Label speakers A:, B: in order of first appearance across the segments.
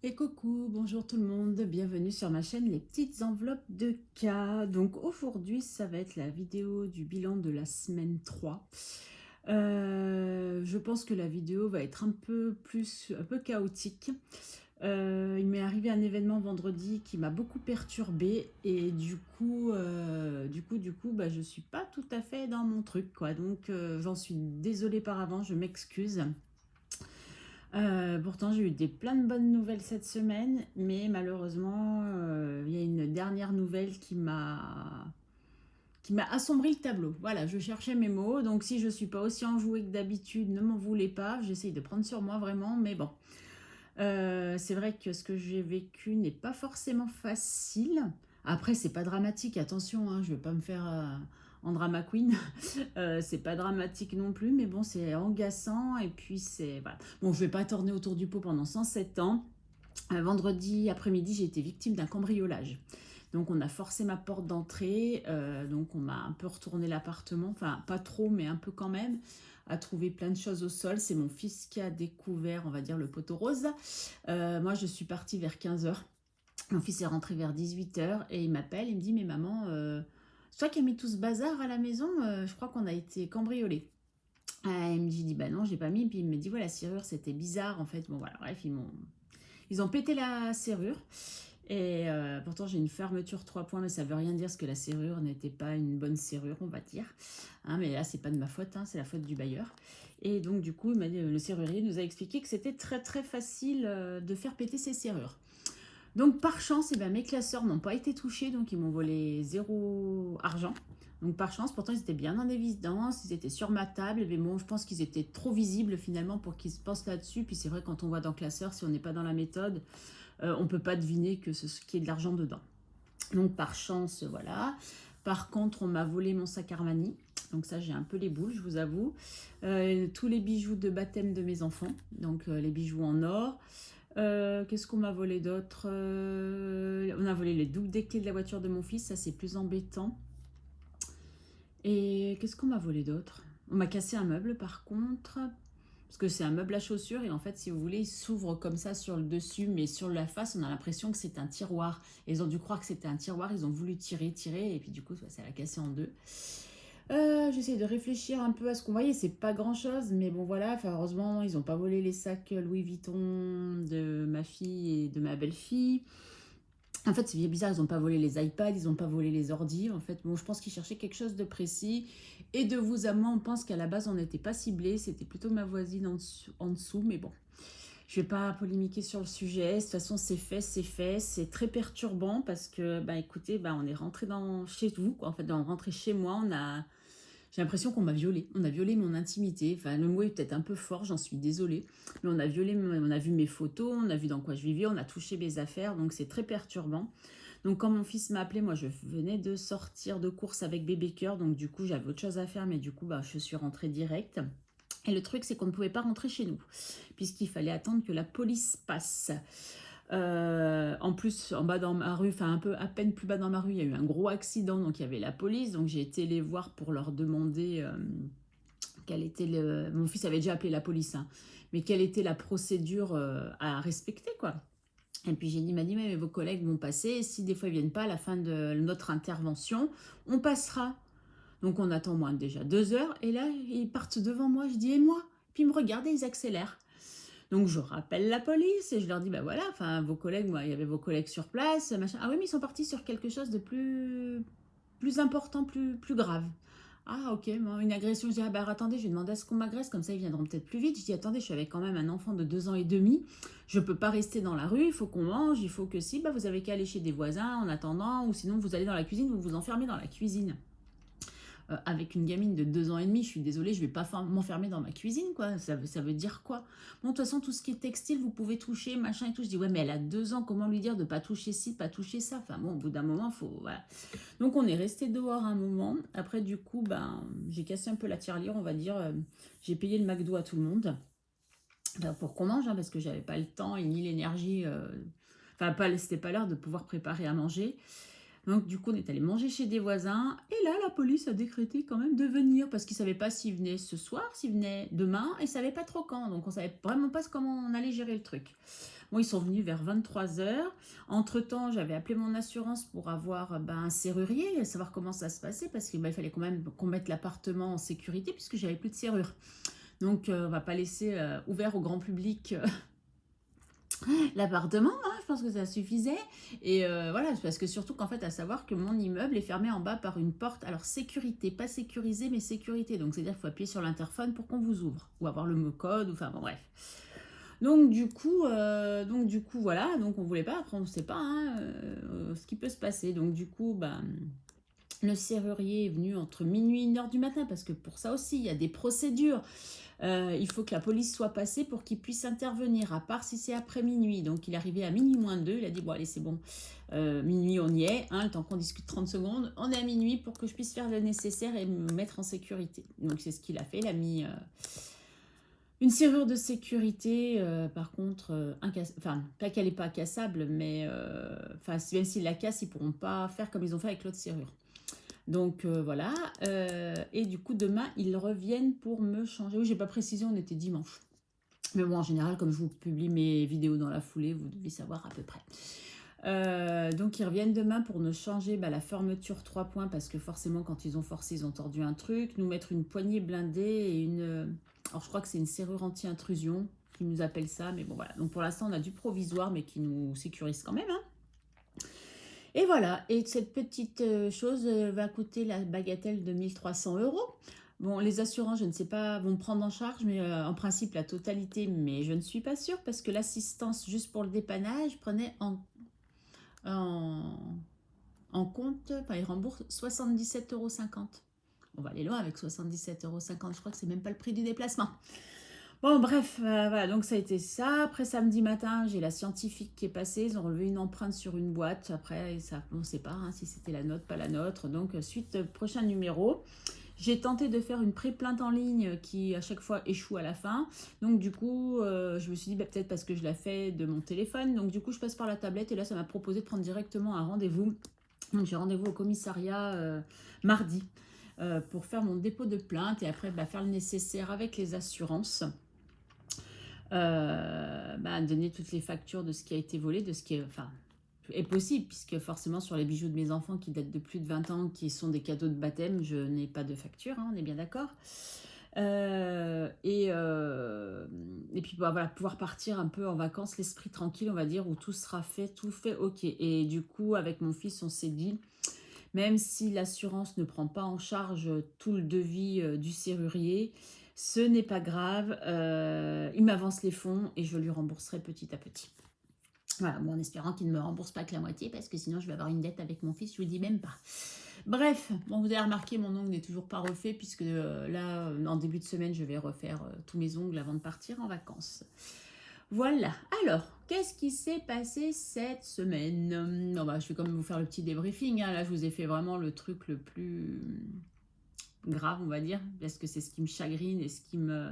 A: Et coucou, bonjour tout le monde, bienvenue sur ma chaîne Les Petites Enveloppes de K. Donc aujourd'hui, ça va être la vidéo du bilan de la semaine 3. Je pense que la vidéo va être un peu chaotique. Il m'est arrivé un événement vendredi qui m'a beaucoup perturbée et du coup, je suis pas tout à fait dans mon truc, quoi. Donc j'en suis désolée par avance, je m'excuse. Pourtant, j'ai eu plein de bonnes nouvelles cette semaine, mais malheureusement, il y a une dernière nouvelle qui m'a assombri le tableau. Voilà, je cherchais mes mots, donc si je ne suis pas aussi enjouée que d'habitude, ne m'en voulez pas. J'essaye de prendre sur moi vraiment, mais bon. C'est vrai que ce que j'ai vécu n'est pas forcément facile. Après, c'est pas dramatique, attention, hein, je vais pas me faire en drama queen. C'est pas dramatique non plus, mais bon, c'est agaçant. Et puis, c'est. Voilà. Bon, je vais pas tourner autour du pot pendant 107 ans. Vendredi après-midi, j'ai été victime d'un cambriolage. Donc, on a forcé ma porte d'entrée. Donc, on m'a un peu retourné l'appartement. Enfin, pas trop, mais un peu quand même. A trouvé plein de choses au sol. C'est mon fils qui a découvert, on va dire, le poteau rose. Moi, je suis partie vers 15 h. Mon fils est rentré vers 18 h et il m'appelle. Il me dit, mais maman, c'est toi qui as mis tout ce bazar à la maison, je crois qu'on a été cambriolés. Il me dit, bah non, j'ai pas mis. Puis il me dit, voilà, la serrure, c'était bizarre en fait. Bon, voilà, bref, ils ont pété la serrure. Et pourtant, j'ai une fermeture 3 points, mais ça veut rien dire parce que la serrure n'était pas une bonne serrure, on va dire. Hein, mais là, c'est pas de ma faute, hein, c'est la faute du bailleur. Et donc, du coup, le serrurier nous a expliqué que c'était très très facile de faire péter ces serrures. Donc par chance, mes classeurs n'ont pas été touchés, donc ils m'ont volé 0 argent. Donc par chance, pourtant ils étaient bien en évidence, ils étaient sur ma table, mais bon, je pense qu'ils étaient trop visibles finalement pour qu'ils se pensent là-dessus. Puis c'est vrai, quand on voit dans classeur, si on n'est pas dans la méthode, on ne peut pas deviner que ce qui est de l'argent dedans. Donc par chance, voilà. Par contre, on m'a volé mon sac Armani. Donc ça, j'ai un peu les boules, je vous avoue. Tous les bijoux de baptême de mes enfants, donc les bijoux en or. Qu'est-ce qu'on m'a volé d'autre? On a volé les doubles des clés de la voiture de mon fils, ça c'est plus embêtant. Et qu'est-ce qu'on m'a volé d'autre? On m'a cassé un meuble par contre, parce que c'est un meuble à chaussures et en fait, si vous voulez, il s'ouvre comme ça sur le dessus, mais sur la face, on a l'impression que c'est un tiroir. Et ils ont dû croire que c'était un tiroir, ils ont voulu tirer, et puis du coup, ça l'a cassé en deux. J'essaie de réfléchir un peu à ce qu'on voyait, c'est pas grand chose, mais bon voilà, enfin, heureusement ils n'ont pas volé les sacs Louis Vuitton de ma fille et de ma belle-fille. En fait, c'est bizarre, ils n'ont pas volé les iPads, ils n'ont pas volé les ordis. En fait, bon, je pense qu'ils cherchaient quelque chose de précis. Et de vous à moi, on pense qu'à la base, on n'était pas ciblé. C'était plutôt ma voisine en dessous. Mais bon, je ne vais pas polémiquer sur le sujet. De toute façon, c'est fait, c'est fait. C'est très perturbant parce que, écoutez, on est rentré chez vous, quoi. En fait, on est rentré chez moi. J'ai l'impression qu'on m'a violée. On a violé mon intimité. Enfin, le mot est peut-être un peu fort, j'en suis désolée. Mais on a vu mes photos, on a vu dans quoi je vivais, on a touché mes affaires, donc c'est très perturbant. Donc quand mon fils m'a appelé, moi je venais de sortir de course avec bébé cœur, donc du coup j'avais autre chose à faire, mais du coup je suis rentrée direct. Et le truc, c'est qu'on ne pouvait pas rentrer chez nous, puisqu'il fallait attendre que la police passe. En plus, en bas dans ma rue, enfin un peu à peine plus bas dans ma rue, il y a eu un gros accident, donc il y avait la police. Donc j'ai été les voir pour leur demander quel était le. Mon fils avait déjà appelé la police, hein, mais quelle était la procédure à respecter, quoi. Et puis il m'a dit, mais vos collègues vont passer. Si des fois ils viennent pas à la fin de notre intervention, on passera. Donc on attend moins déjà 2 heures, et là ils partent devant moi. Je dis, et moi? Puis ils me regardent et ils accélèrent. Donc je rappelle la police et je leur dis, bah voilà, enfin vos collègues, moi il y avait vos collègues sur place, machin. Ah oui, mais ils sont partis sur quelque chose de plus important, plus grave. Ah ok, bon, une agression. Je dis, ah bah attendez, je vais demander à ce qu'on m'agresse, comme ça ils viendront peut-être plus vite. Je dis, attendez, je suis avec quand même un enfant de 2 ans et demi, je peux pas rester dans la rue, il faut qu'on mange, il faut que si, vous avez qu'à aller chez des voisins en attendant, ou sinon vous allez dans la cuisine, vous vous enfermez dans la cuisine. Avec une gamine de 2 ans et demi, je suis désolée, je vais pas m'enfermer dans ma cuisine, quoi. Ça veut dire quoi? Bon, de toute façon, tout ce qui est textile, vous pouvez toucher, machin et tout. Je dis, ouais, mais elle a 2 ans, comment lui dire de pas toucher ci, pas toucher ça? Enfin bon, au bout d'un moment, faut. Voilà. Donc on est resté dehors un moment. Après, du coup, j'ai cassé un peu la tirelire, on va dire. J'ai payé le McDo à tout le monde. Pour qu'on mange, hein, parce que j'avais pas le temps et ni l'énergie. Enfin, c'était pas l'heure de pouvoir préparer à manger. Donc du coup, on est allé manger chez des voisins. Et là, la police a décrété quand même de venir. Parce qu'ils ne savaient pas s'ils venaient ce soir, s'ils venaient demain. Et ils ne savaient pas trop quand. Donc on ne savait vraiment pas comment on allait gérer le truc. Bon, ils sont venus vers 23 h. Entre-temps, j'avais appelé mon assurance pour avoir un serrurier, savoir comment ça se passait, parce qu'il fallait quand même qu'on mette l'appartement en sécurité, puisque j'avais plus de serrure. Donc, on va pas laisser ouvert au grand public l'appartement, hein, je pense que ça suffisait. Et voilà, parce que surtout qu'en fait, à savoir que mon immeuble est fermé en bas par une porte, alors sécurité, pas sécurisée, mais sécurité. Donc, c'est-à-dire qu'il faut appuyer sur l'interphone pour qu'on vous ouvre, ou avoir le code, ou enfin bon, bref. Donc du coup, voilà, donc on voulait pas, après on ne sait pas hein, ce qui peut se passer. Donc du coup, le serrurier est venu entre minuit et 1 h du matin, parce que pour ça aussi, il y a des procédures. Il faut que la police soit passée pour qu'il puisse intervenir, à part si c'est après minuit. Donc il est arrivé à minuit moins 2, il a dit bon allez c'est bon, minuit on y est, hein, le temps qu'on discute 30 secondes, on est à minuit pour que je puisse faire le nécessaire et me mettre en sécurité. Donc c'est ce qu'il a fait, il a mis... une serrure de sécurité, par contre, enfin, pas qu'elle n'est pas cassable, mais même s'ils la cassent, ils ne pourront pas faire comme ils ont fait avec l'autre serrure. Donc voilà, et du coup demain, ils reviennent pour me changer. Oui, j'ai pas précisé, on était dimanche. Mais bon, en général, comme je vous publie mes vidéos dans la foulée, vous devez savoir à peu près. Donc ils reviennent demain pour nous changer la fermeture 3 points, parce que forcément quand ils ont forcé, ils ont tordu un truc, nous mettre une poignée blindée et une... alors je crois que c'est une serrure anti-intrusion qui nous appelle ça, mais bon voilà. Donc pour l'instant on a du provisoire mais qui nous sécurise quand même. Hein. Et voilà, et cette petite chose va coûter la bagatelle de 1 300 €. Bon, les assurances, je ne sais pas, vont me prendre en charge, mais en principe la totalité, mais je ne suis pas sûre, parce que l'assistance juste pour le dépannage prenait en compte, enfin il rembourse 77,50 €. On va aller loin avec 77,50 €, je crois que c'est même pas le prix du déplacement. Bon, bref, voilà, donc ça a été ça. Après, samedi matin, j'ai la scientifique qui est passée. Ils ont relevé une empreinte sur une boîte. Après, ça, on ne sait pas hein, si c'était la nôtre, pas la nôtre. Donc, suite, prochain numéro. J'ai tenté de faire une pré-plainte en ligne qui, à chaque fois, échoue à la fin. Donc, du coup, je me suis dit, peut-être parce que je la fais de mon téléphone. Donc, du coup, je passe par la tablette. Et là, ça m'a proposé de prendre directement un rendez-vous. Donc, j'ai rendez-vous au commissariat mardi pour faire mon dépôt de plainte. Et après, faire le nécessaire avec les assurances. Donner toutes les factures de ce qui a été volé, de ce qui est possible, puisque forcément sur les bijoux de mes enfants qui datent de plus de 20 ans, qui sont des cadeaux de baptême, je n'ai pas de facture, hein, on est bien d'accord. Et puis voilà, pouvoir partir un peu en vacances, l'esprit tranquille, on va dire, où tout sera fait, tout fait ok. Et du coup, avec mon fils, on s'est dit, même si l'assurance ne prend pas en charge tout le devis du serrurier, ce n'est pas grave, il m'avance les fonds et je lui rembourserai petit à petit. Voilà, bon, en espérant qu'il ne me rembourse pas que la moitié, parce que sinon je vais avoir une dette avec mon fils, je vous dis même pas. Bref, bon, vous avez remarqué, mon ongle n'est toujours pas refait, puisque là, en début de semaine, je vais refaire tous mes ongles avant de partir en vacances. Voilà, alors, qu'est-ce qui s'est passé cette semaine? Je vais quand même vous faire le petit débriefing, hein. Là, je vous ai fait vraiment le truc le plus grave, on va dire, parce que c'est ce qui me chagrine et ce qui me...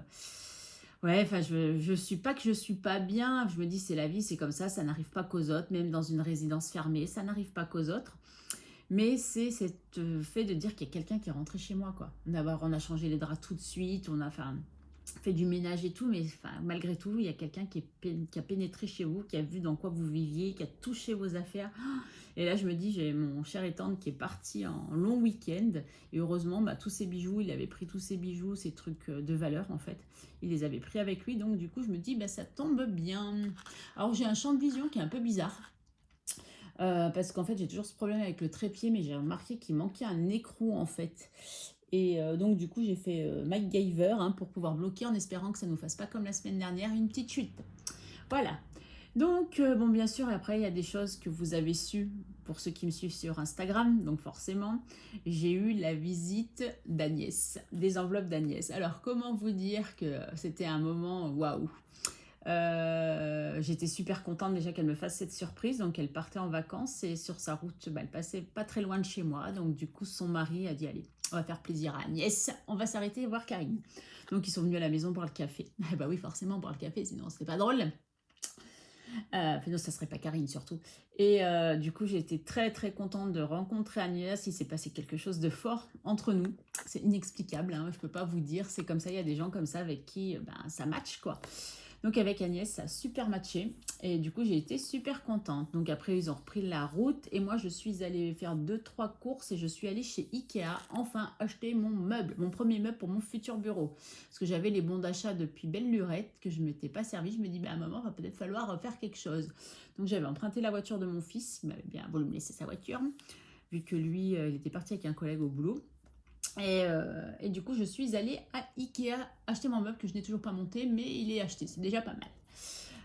A: Ouais, enfin, je suis pas que je suis pas bien, je me dis c'est la vie, c'est comme ça n'arrive pas qu'aux autres, même dans une résidence fermée, ça n'arrive pas qu'aux autres. Mais c'est cette fait de dire qu'il y a quelqu'un qui est rentré chez moi, quoi. On a changé les draps tout de suite, on a fait du ménage et tout, mais malgré tout, il y a quelqu'un qui a pénétré chez vous, qui a vu dans quoi vous viviez, qui a touché vos affaires. Et là, je me dis, j'ai mon cher et tendre qui est parti en long week-end. Et heureusement, tous ses bijoux, il avait pris tous ses bijoux, ses trucs de valeur, en fait. Il les avait pris avec lui. Donc, du coup, je me dis, ça tombe bien. Alors, j'ai un champ de vision qui est un peu bizarre. Parce qu'en fait, j'ai toujours ce problème avec le trépied, mais j'ai remarqué qu'il manquait un écrou, en fait. Et donc, du coup, j'ai fait MacGyver pour pouvoir bloquer en espérant que ça ne nous fasse pas comme la semaine dernière, une petite chute. Voilà. Donc, bon, bien sûr, après, il y a des choses que vous avez su pour ceux qui me suivent sur Instagram. Donc, forcément, j'ai eu la visite d'Agnès, des enveloppes d'Agnès. Alors, comment vous dire que c'était un moment waouh. J'étais super contente déjà qu'elle me fasse cette surprise. Donc, elle partait en vacances et sur sa route, elle passait pas très loin de chez moi. Donc, du coup, son mari a dit, allez, on va faire plaisir à Agnès, on va s'arrêter et voir Karine. Donc, ils sont venus à la maison boire le café. Bah oui, forcément, boire le café, sinon, c'était pas drôle. Non, ça serait pas Karine surtout. Et du coup, j'ai été très très contente de rencontrer Agnès. Il s'est passé quelque chose de fort entre nous. C'est inexplicable, hein, je peux pas vous dire. C'est comme ça, il y a des gens comme ça avec qui ça match, quoi. Donc avec Agnès, ça a super matché. Et du coup, j'ai été super contente. Donc après, ils ont repris la route. Et moi, je suis allée faire 2-3 courses. Et je suis allée chez Ikea, enfin, acheter mon meuble. Mon premier meuble pour mon futur bureau. Parce que j'avais les bons d'achat depuis belle lurette, que je ne m'étais pas servi. Je me dis, bah, à un moment, il va peut-être falloir faire quelque chose. Donc j'avais emprunté la voiture de mon fils. Il m'avait bien voulu me laisser sa voiture. Vu que lui, il était parti avec un collègue au boulot. Et du coup, je suis allée à Ikea acheter mon meuble que je n'ai toujours pas monté, mais il est acheté, c'est déjà pas mal.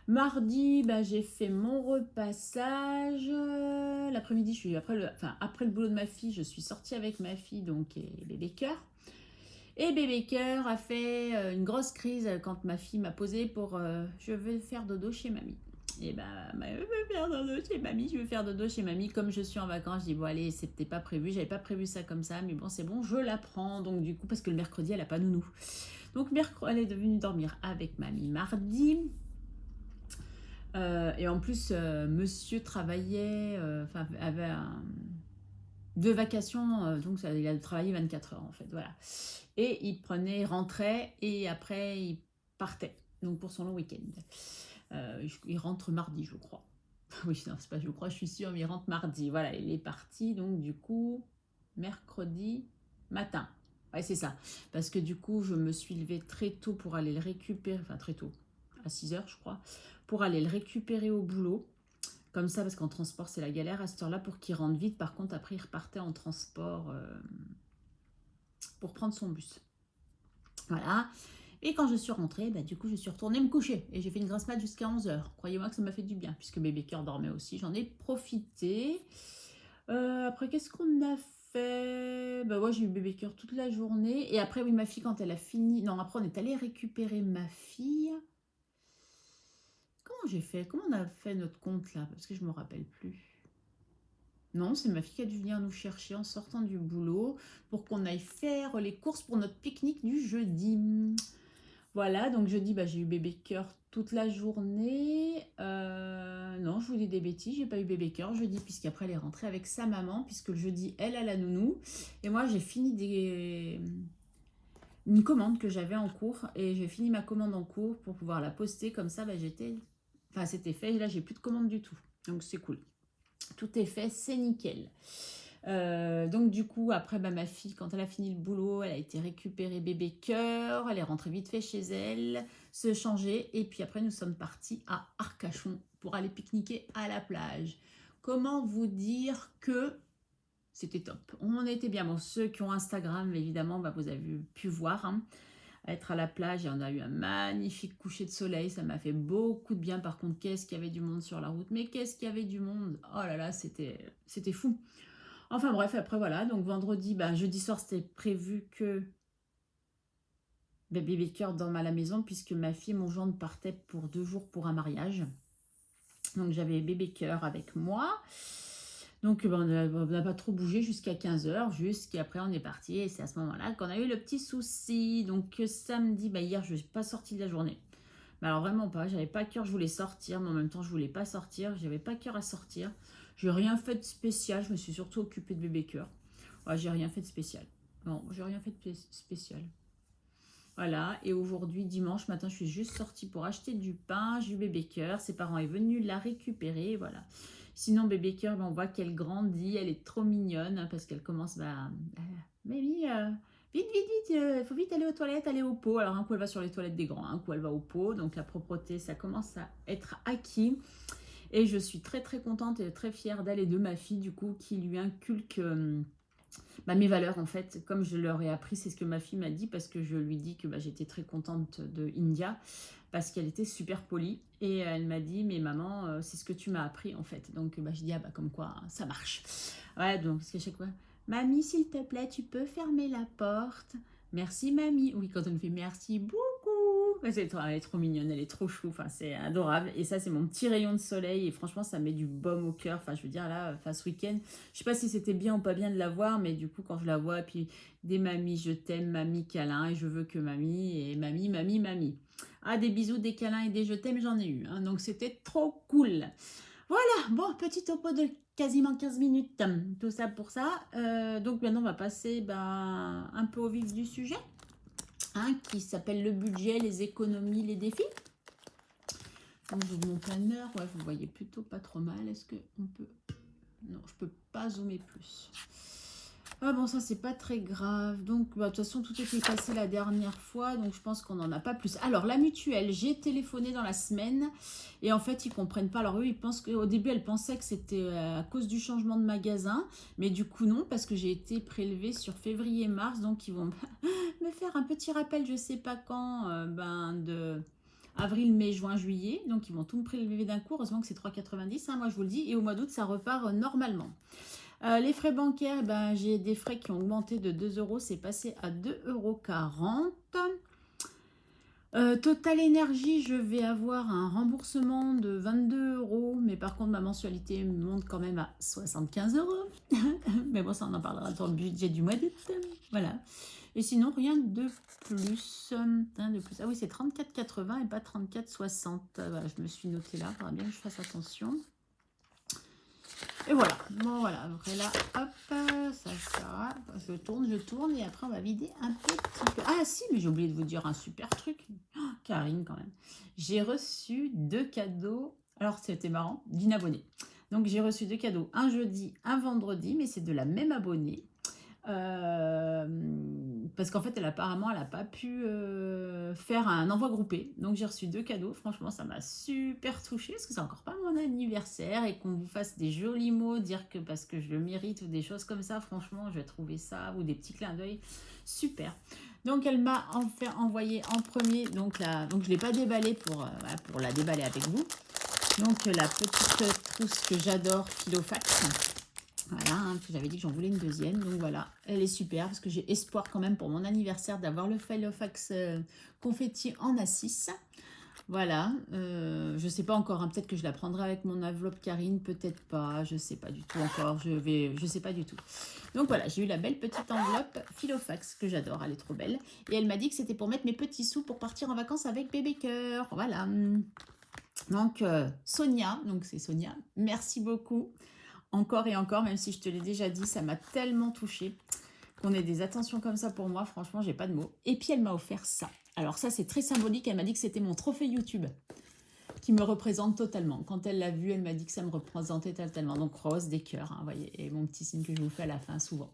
A: Mardi, bah, j'ai fait mon repassage. L'après-midi, après le boulot de ma fille, je suis sortie avec ma fille, donc et bébé cœur. Et bébé cœur a fait une grosse crise quand ma fille m'a posé pour je veux faire dodo chez mamie. Et bah, je veux faire dodo chez mamie, je veux faire dodo chez mamie. Comme je suis en vacances, je dis bon allez, c'était pas prévu, j'avais pas prévu ça comme ça, mais bon c'est bon, je la prends. Donc du coup, parce que le mercredi, elle a pas nounou. Donc mercredi, elle est venue dormir avec mamie mardi. Et en plus, monsieur travaillait, avait deux vacations, donc il a travaillé 24 heures en fait, voilà. Et il rentrait et après il partait, donc pour son long week-end. Il rentre mardi, je crois. Oui, non, c'est pas je crois, je suis sûre, mais il rentre mardi. Voilà, il est parti, donc du coup, mercredi matin. Ouais, c'est ça. Parce que du coup, je me suis levée très tôt pour aller le récupérer, enfin très tôt, à 6 heures, je crois, pour aller le récupérer au boulot. Comme ça, parce qu'en transport, c'est la galère à cette heure-là pour qu'il rentre vite. Par contre, après, il repartait en transport pour prendre son bus. Voilà. Et quand je suis rentrée, bah, du coup, je suis retournée me coucher. Et j'ai fait une grasse mat jusqu'à 11 h. Croyez-moi que ça m'a fait du bien, puisque bébé cœur dormait aussi. J'en ai profité. Après, qu'est-ce qu'on a fait? Bah, ouais, j'ai eu bébé cœur toute la journée. Et après, oui, ma fille, quand elle a fini... Non, après, on est allé récupérer ma fille. Comment j'ai fait? Comment on a fait notre compte, là? Parce que je ne me rappelle plus. Non, c'est ma fille qui a dû venir nous chercher en sortant du boulot pour qu'on aille faire les courses pour notre pique-nique du jeudi. Voilà, donc jeudi, bah, j'ai eu bébé cœur toute la journée. Non, je vous dis des bêtises, j'ai pas eu bébé cœur jeudi, puisqu'après elle est rentrée avec sa maman, puisque le jeudi, elle a la nounou. Et moi, j'ai fini une commande que j'avais en cours, et j'ai fini ma commande en cours pour pouvoir la poster. Comme ça, bah, c'était fait, et là, j'ai plus de commande du tout. Donc, c'est cool. Tout est fait, c'est nickel. Donc du coup, après, bah, ma fille, quand elle a fini le boulot, elle a été récupérer bébé cœur, elle est rentrée vite fait chez elle, se changer, et puis après, nous sommes partis à Arcachon pour aller pique-niquer à la plage. Comment vous dire que c'était top. On était bien. Bon, ceux qui ont Instagram, évidemment, bah, vous avez pu voir, hein, être à la plage, et on a eu un magnifique coucher de soleil, ça m'a fait beaucoup de bien. Par contre, qu'est-ce qu'il y avait du monde sur la route, mais qu'est-ce qu'il y avait du monde, oh là là, c'était fou. Enfin bref, après voilà, donc vendredi, jeudi soir, c'était prévu que bébé cœur dorme à la maison, puisque ma fille et mon gendre partaient pour 2 jours pour un mariage. Donc j'avais bébé cœur avec moi. Donc on n'a pas trop bougé jusqu'à 15 h, jusqu'après on est parti, et c'est à ce moment-là qu'on a eu le petit souci. Donc samedi, hier je n'ai pas sorti de la journée. Mais alors vraiment pas, j'avais pas cœur, je voulais sortir, mais en même temps je voulais pas sortir, j'avais pas cœur à sortir. J'ai rien fait de spécial, je me suis surtout occupée de bébé cœur. Ouais, j'ai rien fait de spécial. Non, j'ai rien fait de spécial. Voilà, et aujourd'hui, dimanche matin, je suis juste sortie pour acheter du pain. J'ai eu bébé cœur, ses parents sont venus la récupérer, voilà. Sinon, bébé cœur, on voit qu'elle grandit, elle est trop mignonne, hein, parce qu'elle commence, Mamie, vite, vite, vite, il faut vite aller aux toilettes, aller au pot. Alors, un coup, elle va sur les toilettes des grands, un coup, elle va au pot. Donc, la propreté, ça commence à être acquis. Et je suis très, très contente et très fière d'elle et de ma fille, du coup, qui lui inculque mes valeurs, en fait. Comme je leur ai appris, c'est ce que ma fille m'a dit, parce que je lui dis que j'étais très contente de India, parce qu'elle était super polie. Et elle m'a dit, mais maman, c'est ce que tu m'as appris, en fait. Donc, je dis, comme quoi, hein, ça marche. Ouais, donc, parce qu'à chaque fois, mamie, s'il te plaît, tu peux fermer la porte? Merci, mamie. Oui, quand on me fait merci beaucoup. Elle est trop mignonne, elle est trop chou, enfin, c'est adorable. Et ça, c'est mon petit rayon de soleil. Et franchement, ça met du baume au cœur. Enfin, je veux dire, là, ce week-end, je sais pas si c'était bien ou pas bien de la voir, mais du coup, quand je la vois, et puis des mamies, je t'aime, mamie, câlin, et je veux que mamie, et mamie, mamie, mamie. Ah, des bisous, des câlins et des je t'aime, j'en ai eu. Hein, donc, c'était trop cool. Voilà, bon, petit topo de quasiment 15 minutes, tout ça pour ça. Donc maintenant, on va passer un peu au vif du sujet, hein, qui s'appelle le budget, les économies, les défis. Donc, j'ouvre mon planeur. Ouais, vous voyez plutôt pas trop mal. Est-ce qu'on peut... Non, je peux pas zoomer plus. Ah bon, ça, c'est pas très grave. Donc, bah, de toute façon, tout était passé la dernière fois. Donc, je pense qu'on n'en a pas plus. Alors, la mutuelle, j'ai téléphoné dans la semaine. Et en fait, ils comprennent pas. Alors, eux, ils pensent qu'au début, elle pensait que c'était à cause du changement de magasin. Mais du coup, non, parce que j'ai été prélevée sur février-mars. Donc, ils vont me faire un petit rappel, je sais pas quand, de avril, mai, juin, juillet. Donc, ils vont tout me prélever d'un coup. Heureusement que c'est 3,90, hein, moi, je vous le dis. Et au mois d'août, ça repart normalement. Les frais bancaires, j'ai des frais qui ont augmenté de 2 euros. C'est passé à 2,40 €. Total Énergie, je vais avoir un remboursement de 22 euros. Mais par contre, ma mensualité monte quand même à 75 euros. Mais bon, ça, on en parlera dans le budget du mois d'août. Voilà. Et sinon, rien de plus. Ah oui, c'est 34,80 et pas 34,60. Voilà, je me suis notée là. Il faudra bien que je fasse attention. Et voilà. Bon, voilà. Après là, hop, ça. Je tourne. Et après, on va vider un petit peu. Ah si, mais j'ai oublié de vous dire un super truc. Oh, Karine, quand même. J'ai reçu 2 cadeaux. Alors, c'était marrant, d'une abonnée. Donc, j'ai reçu 2 cadeaux. Un jeudi, un vendredi, mais c'est de la même abonnée. Parce qu'en fait, apparemment, elle n'a pas pu faire un envoi groupé. Donc, j'ai reçu 2 cadeaux. Franchement, ça m'a super touchée parce que c'est encore pas mon anniversaire et qu'on vous fasse des jolis mots, dire que parce que je le mérite ou des choses comme ça. Franchement, je vais trouver ça ou des petits clins d'œil. Super. Donc, elle m'a envoyé en premier. Donc, je ne l'ai pas déballée pour la déballer avec vous. Donc, la petite trousse que j'adore, Filofax. Voilà, hein, j'avais dit que j'en voulais une deuxième. Donc voilà, elle est super parce que j'ai espoir quand même pour mon anniversaire d'avoir le Filofax confetti en A6. Voilà, je ne sais pas encore, hein, peut-être que je la prendrai avec mon enveloppe Karine, peut-être pas, je ne sais pas du tout encore, je ne sais pas du tout. Donc voilà, j'ai eu la belle petite enveloppe Filofax que j'adore, elle est trop belle. Et elle m'a dit que c'était pour mettre mes petits sous pour partir en vacances avec bébé cœur. Voilà. Donc Sonia, donc c'est Sonia, merci beaucoup. Encore et encore, même si je te l'ai déjà dit, ça m'a tellement touchée qu'on ait des attentions comme ça pour moi. Franchement, j'ai pas de mots. Et puis, elle m'a offert ça. Alors ça, c'est très symbolique. Elle m'a dit que c'était mon trophée YouTube qui me représente totalement. Quand elle l'a vu, elle m'a dit que ça me représentait totalement. Donc, rose, des cœurs, hein, voyez, et mon petit signe que je vous fais à la fin souvent.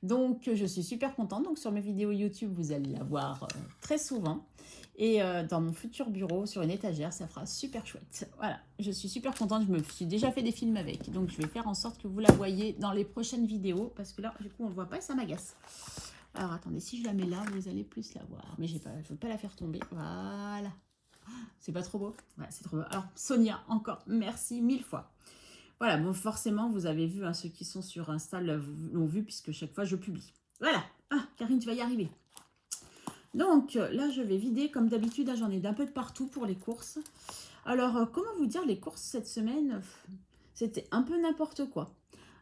A: Donc, je suis super contente. Donc, sur mes vidéos YouTube, vous allez la voir très souvent. Et dans mon futur bureau, sur une étagère, ça fera super chouette. Voilà, je suis super contente. Je me suis déjà fait des films avec. Donc, je vais faire en sorte que vous la voyez dans les prochaines vidéos. Parce que là, du coup, on ne voit pas et ça m'agace. Alors, attendez, si je la mets là, vous allez plus la voir. Mais je ne veux pas la faire tomber. Voilà. C'est pas trop beau? Ouais, c'est trop beau. Alors, Sonia, encore, merci 1000 fois. Voilà, bon, forcément, vous avez vu, hein, ceux qui sont sur Insta l'ont vu, puisque chaque fois, je publie. Voilà. Ah, Karine, tu vas y arriver. Donc, là, je vais vider. Comme d'habitude, j'en ai d'un peu de partout pour les courses. Alors, comment vous dire, les courses cette semaine, c'était un peu n'importe quoi.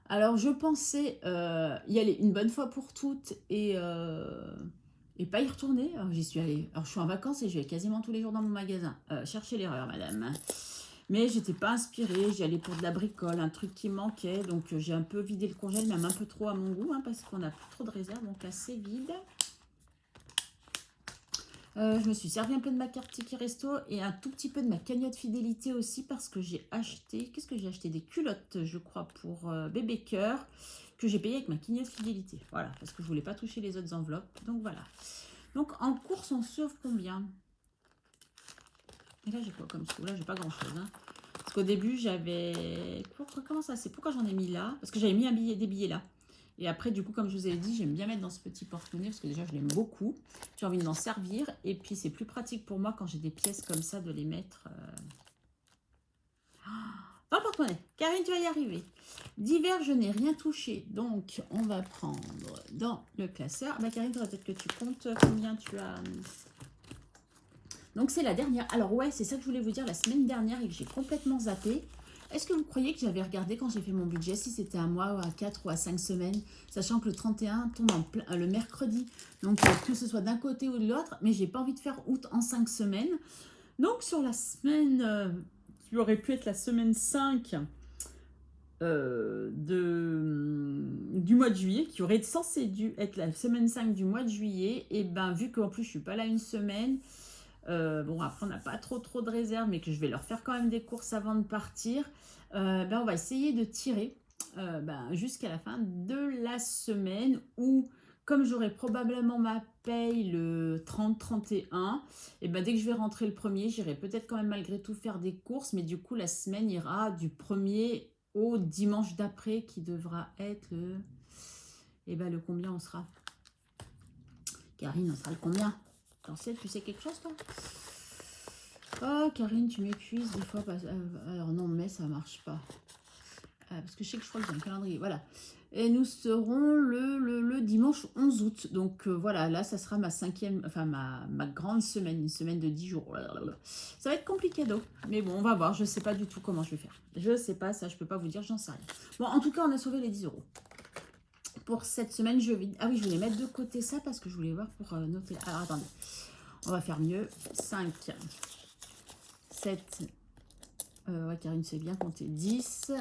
A: Alors, je pensais y aller une bonne fois pour toutes et pas y retourner. Alors, j'y suis allée. Alors, je suis en vacances et je vais quasiment tous les jours dans mon magasin. Cherchez l'erreur, madame. Mais j'étais pas inspirée, j'y allais pour de la bricole, un truc qui manquait. Donc j'ai un peu vidé le congèle, même un peu trop à mon goût, hein, parce qu'on n'a plus trop de réserve, donc là c'est vide. Je me suis servi un peu de ma carte Ticket Resto et un tout petit peu de ma cagnotte fidélité aussi, parce que j'ai acheté, qu'est-ce que j'ai acheté? Des culottes, je crois, pour bébé cœur, que j'ai payé avec ma cagnotte fidélité. Voilà, parce que je voulais pas toucher les autres enveloppes. Donc voilà. Donc en course, on sauve combien? Et là, j'ai quoi comme sous? Là, j'ai pas grand-chose. Hein. Parce qu'au début, j'avais... Comment ça c'est? Pourquoi j'en ai mis là? Parce que j'avais mis des billets là. Et après, du coup, comme je vous ai dit, j'aime bien mettre dans ce petit porte-monnaie parce que déjà, je l'aime beaucoup. J'ai envie de m'en servir. Et puis, c'est plus pratique pour moi quand j'ai des pièces comme ça de les mettre dans le porte-monnaie. Karine, tu vas y arriver. Divers, je n'ai rien touché. Donc, on va prendre dans le classeur. Bah, Karine, peut-être que tu comptes combien tu as... Donc, c'est la dernière. Alors, ouais, c'est ça que je voulais vous dire la semaine dernière et que j'ai complètement zappé. Est-ce que vous croyez que j'avais regardé quand j'ai fait mon budget si c'était un mois ou à 4 ou à 5 semaines, sachant que le 31 tombe le mercredi, donc que ce soit d'un côté ou de l'autre, mais j'ai pas envie de faire août en 5 semaines. Donc, sur la semaine qui aurait pu être la semaine 5 du mois de juillet, qui aurait censé dû être la semaine 5 du mois de juillet, et ben vu qu'en plus je suis pas là une semaine, Bon, après, on n'a pas trop de réserves, mais que je vais leur faire quand même des courses avant de partir. Ben, on va essayer de tirer jusqu'à la fin de la semaine où, comme j'aurai probablement ma paye le 30-31, et ben dès que je vais rentrer le premier, j'irai peut-être quand même malgré tout faire des courses, mais du coup, la semaine ira du 1er au dimanche d'après, qui devra être le... Et ben le combien on sera? Karine, on sera le combien? Tu sais quelque chose, toi? Oh, Karine, tu m'épuises des fois. Alors non, mais ça marche pas. Parce que je sais que je crois que j'ai un calendrier. Voilà. Et nous serons le dimanche 11 août. Donc voilà, là, ça sera ma cinquième, enfin ma grande semaine, une semaine de 10 jours. Ça va être compliqué, donc. Mais bon, on va voir. Je sais pas du tout comment je vais faire. Je sais pas, ça, je peux pas vous dire, j'en sais rien. Bon, en tout cas, on a sauvé les 10 euros. Pour cette semaine, je vais... Ah oui, je voulais mettre de côté ça parce que je voulais voir pour noter. Alors, attendez. On va faire mieux. 5, 7, ouais, Karine, c'est bien compté. 10,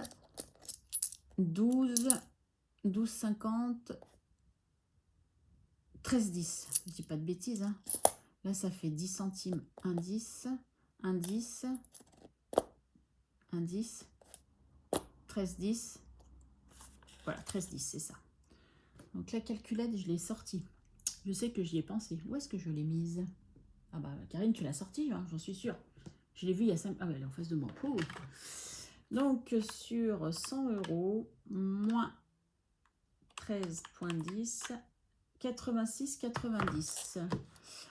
A: 12, 12,50, 13,10. Je dis pas de bêtises, hein. Là, ça fait 10 centimes. Un 10, un 10, un 10, 13,10. Voilà, 13,10, c'est ça. Donc la calculette, je l'ai sortie. Je sais que j'y ai pensé. Où est-ce que je l'ai mise? Ah bah, Karine, tu l'as sortie, hein, j'en suis sûre. Je l'ai vu il y a 5... Ah ouais, elle est en face de moi. Oh. Donc, sur 100 euros, moins 13,10, 86,90.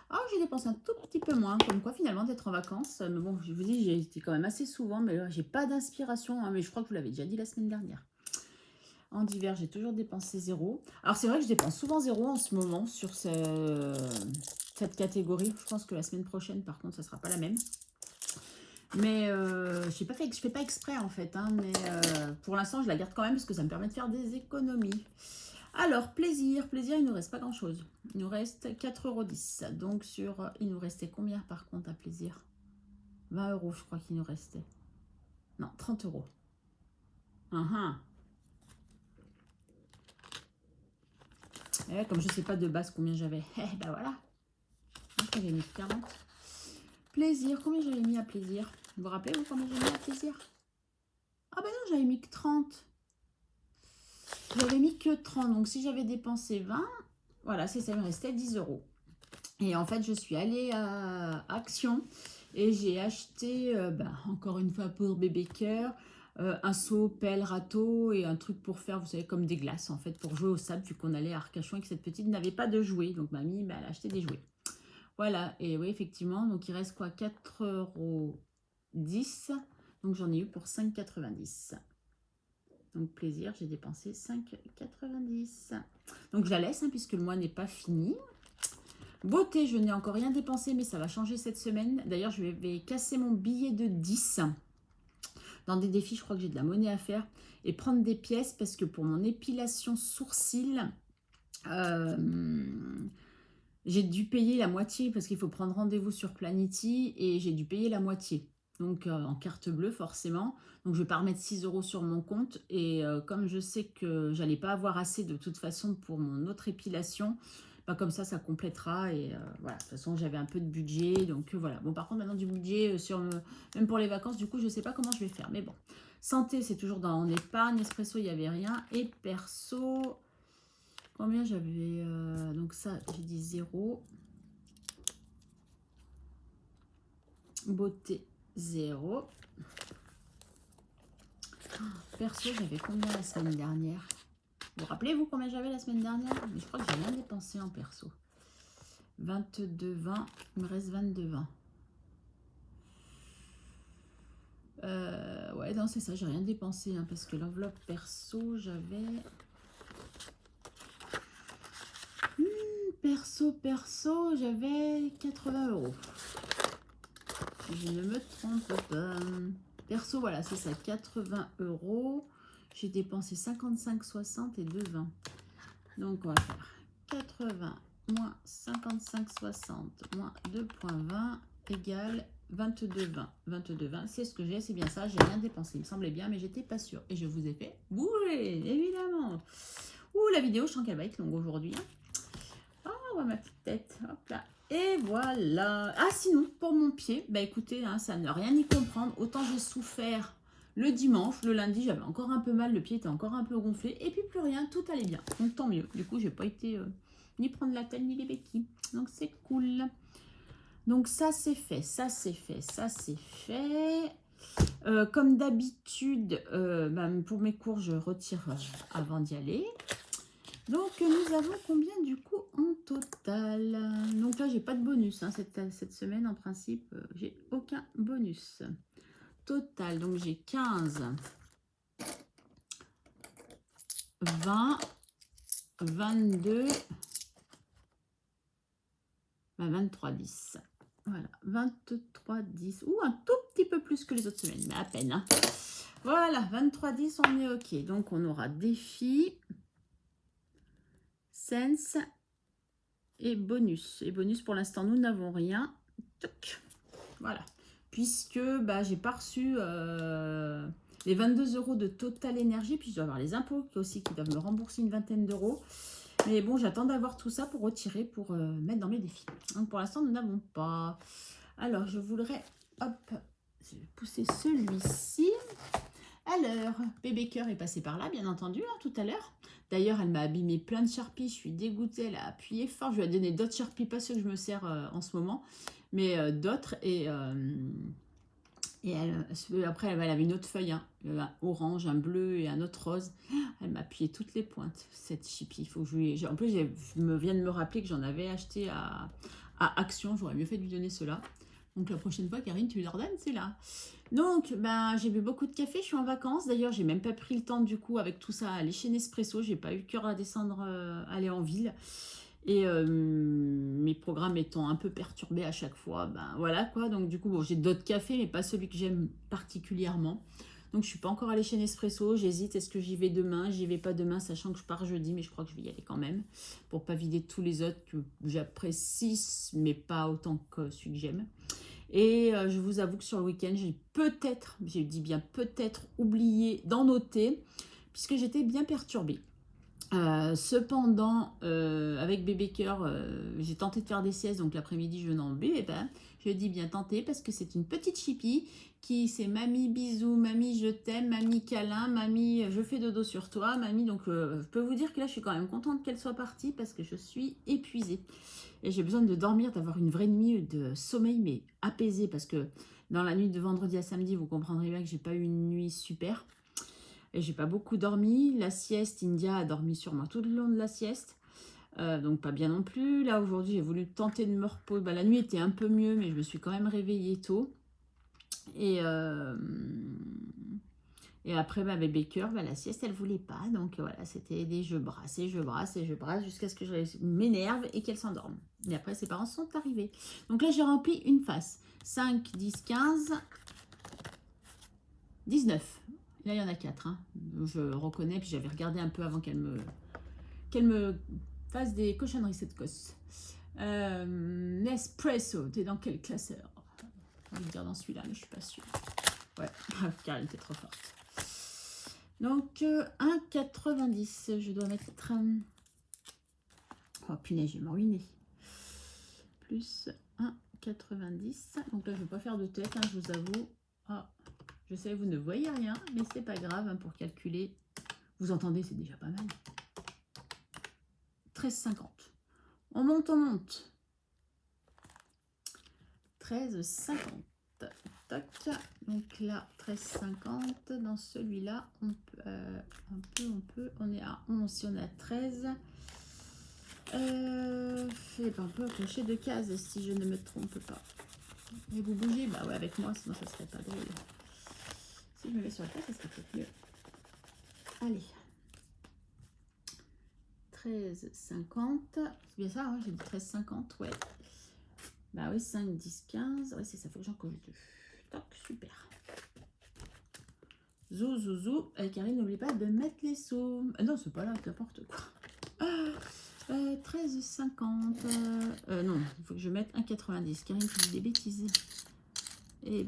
A: Ah, j'ai dépensé un tout petit peu moins, comme quoi finalement d'être en vacances. Mais bon, je vous dis, j'ai été quand même assez souvent, mais là, j'ai pas d'inspiration. Hein, mais je crois que je vous l'avais déjà dit la semaine dernière. En divers, j'ai toujours dépensé 0. Alors, c'est vrai que je dépense souvent 0 en ce moment sur cette catégorie. Je pense que la semaine prochaine, par contre, ça sera pas la même. Mais je fais pas exprès en fait, hein, mais pour l'instant je la garde quand même parce que ça me permet de faire des économies. Alors, plaisir, il nous reste pas grand chose. Il nous reste 4,10 €. Donc il nous restait combien par contre à plaisir? 20 € je crois qu'il nous restait. Non, 30 €. Et comme je sais pas de base combien j'avais, ben voilà. J'avais mis 40. Plaisir, combien j'avais mis à plaisir? Vous vous rappelez combien j'avais mis à plaisir? Ah ben non, j'avais mis que 30. J'avais mis que 30. Donc si j'avais dépensé 20, voilà, c'est ça, il me restait 10 €. Et en fait, je suis allée à Action et j'ai acheté, encore une fois pour bébé cœur, un seau, pelle, râteau et un truc pour faire, vous savez, comme des glaces en fait, pour jouer au sable, vu qu'on allait à Arcachon et que cette petite n'avait pas de jouets. Donc mamie, elle a acheté des jouets. Voilà, et oui, effectivement, donc il reste quoi? 4,10 €. Donc j'en ai eu pour 5,90 €. Donc plaisir, j'ai dépensé 5,90 €. Donc je la laisse, hein, puisque le mois n'est pas fini. Beauté, je n'ai encore rien dépensé, mais ça va changer cette semaine. D'ailleurs, je vais casser mon billet de 10. Dans des défis, je crois que j'ai de la monnaie à faire. Et prendre des pièces, parce que pour mon épilation sourcils, j'ai dû payer la moitié, parce qu'il faut prendre rendez-vous sur Planity, et j'ai dû payer la moitié. Donc en carte bleue forcément. Donc je ne vais pas remettre 6 € sur mon compte. Et comme je sais que j'allais pas avoir assez de toute façon pour mon autre épilation, comme ça complétera. Et voilà, de toute façon j'avais un peu de budget. Donc voilà. Bon, par contre maintenant du budget même pour les vacances, du coup je ne sais pas comment je vais faire. Mais bon, santé c'est toujours dans en épargne. Espresso il n'y avait rien. Et perso, combien j'avais donc ça j'ai dit 0. Beauté 0. Perso, j'avais combien la semaine dernière? Vous rappelez-vous combien j'avais la semaine dernière? Mais je crois que j'ai rien dépensé en perso. 22,20. Il me reste 22,20. Ouais, non, c'est ça, j'ai rien dépensé. Hein, parce que l'enveloppe perso, j'avais... Perso, j'avais 80 €. Si je ne me trompe pas. Perso, voilà, c'est ça, 80 €. J'ai dépensé 55,60 et 2,20. Donc, on va faire 80 moins 55,60 moins 2,20 égale 22,20. 22,20, c'est ce que j'ai, c'est bien ça. J'ai rien dépensé, il me semblait bien, mais j'étais pas sûre. Et je vous ai fait bouger, évidemment. Ouh, la vidéo, je sens qu'elle va être longue aujourd'hui. Hein. Oh, ma petite tête, hop là. Et voilà. Ah, sinon, pour mon pied, bah écoutez, hein, ça ne rien y comprendre. Autant j'ai souffert le dimanche, le lundi, j'avais encore un peu mal, le pied était encore un peu gonflé. Et puis plus rien, tout allait bien. Donc tant mieux. Du coup, j'ai pas été ni prendre la tête ni les béquilles. Donc c'est cool. Donc ça c'est fait, ça c'est fait, ça c'est fait. Comme d'habitude, pour mes cours, je retire avant d'y aller. Donc, nous avons combien du coup en total? Donc là, j'ai pas de bonus. Hein, cette semaine, en principe, j'ai aucun bonus. Total, donc j'ai 15, 20, 22, 23, 10. Voilà, 23, 10. Ou un tout petit peu plus que les autres semaines, mais à peine. Hein. Voilà, 23, 10, on est OK. Donc, on aura défi, sense et bonus. Et bonus, pour l'instant, nous n'avons rien. Toc. Voilà. Puisque j'ai pas reçu les 22 € de Total Énergie. Puis je dois avoir les impôts aussi qui doivent me rembourser une vingtaine d'euros. Mais bon, j'attends d'avoir tout ça pour retirer, pour mettre dans mes défis. Donc pour l'instant, nous n'avons pas. Alors, je voudrais, hop, je vais pousser celui-ci. Alors, Bébé Cœur est passé par là, bien entendu, hein, tout à l'heure. D'ailleurs, elle m'a abîmé plein de Sharpies. Je suis dégoûtée. Elle a appuyé fort. Je lui ai donné d'autres Sharpies, pas ceux que je me sers en ce moment, mais d'autres. Et après, elle avait une autre feuille, hein, un orange, un bleu et un autre rose. Elle m'a appuyé toutes les pointes, cette Sharpie. Il faut que en plus, je me viens de me rappeler que j'en avais acheté à Action. J'aurais mieux fait de lui donner cela. Donc la prochaine fois, Karine, tu leur donnes, c'est là. Donc, j'ai bu beaucoup de café, je suis en vacances. D'ailleurs, j'ai même pas pris le temps, du coup, avec tout ça, à aller chez Nespresso. J'ai pas eu cœur à descendre, aller en ville. Et mes programmes étant un peu perturbés à chaque fois, voilà quoi. Donc, du coup, bon, j'ai d'autres cafés, mais pas celui que j'aime particulièrement. Donc, je suis pas encore allée chez Nespresso. J'hésite, est-ce que j'y vais demain? J'y vais pas demain, sachant que je pars jeudi, mais je crois que je vais y aller quand même. Pour pas vider tous les autres que j'apprécie, mais pas autant que celui que j'aime. Et je vous avoue que sur le week-end, j'ai dit bien peut-être oublié d'en noter, puisque j'étais bien perturbée. Cependant, avec Bébé Cœur, j'ai tenté de faire des siestes, donc l'après-midi, je n'en buvais pas. Je dis bien tenter parce que c'est une petite chipie qui c'est mamie bisous, mamie je t'aime, mamie câlin, mamie je fais dodo sur toi, mamie. Donc je peux vous dire que là, je suis quand même contente qu'elle soit partie parce que je suis épuisée. Et j'ai besoin de dormir, d'avoir une vraie nuit de sommeil, mais apaisée, parce que dans la nuit de vendredi à samedi, vous comprendrez bien que j'ai pas eu une nuit super. Et j'ai pas beaucoup dormi. La sieste, India a dormi sur moi tout le long de la sieste. Donc pas bien non plus. Là, aujourd'hui, j'ai voulu tenter de me reposer. La nuit était un peu mieux, mais je me suis quand même réveillée tôt. Et après, Bébé Cœur, la sieste, elle voulait pas. Donc voilà, c'était des je brasse et je brasse et je brasse jusqu'à ce que je m'énerve et qu'elle s'endorme. Et après, ses parents sont arrivés. Donc là, j'ai rempli une face. 5, 10, 15, 19. Là, il y en a 4. Hein. Je reconnais, puis j'avais regardé un peu avant qu'elle me fasse des cochonneries, cette gosse. Nespresso, t'es dans quel classeur? On va le dire dans celui-là, mais je suis pas sûre. Ouais, car elle était trop forte. Donc, 1,90. Je dois mettre... Oh, punaise, je vais m'enruiner. Plus 1,90. Donc là, je ne vais pas faire de tête, hein, je vous avoue. Ah, je sais, vous ne voyez rien, mais c'est pas grave, hein, pour calculer. Vous entendez, c'est déjà pas mal. 13,50. On monte, on monte. 13,50. Tac. Donc là, 13,50. Dans celui-là, on peut. On est à 11. Si on est à 13. Et on peut cocher 2 cases si je ne me trompe pas. Et vous bougez, ouais, avec moi, sinon ça serait pas drôle. Si je me mets sur la case, ça serait peut-être mieux. Allez. 13,50. C'est bien ça, hein, j'ai dit 13,50, ouais. Oui, 5, 10, 15. Ouais, c'est ça, faut que j'en coche 2. Toc, super. Zou. Karine, n'oublie pas de mettre les sous. Non, c'est pas là, n'importe quoi. 13,50. Non, il faut que je mette 1,90. Karine, tu dis des bêtises. Et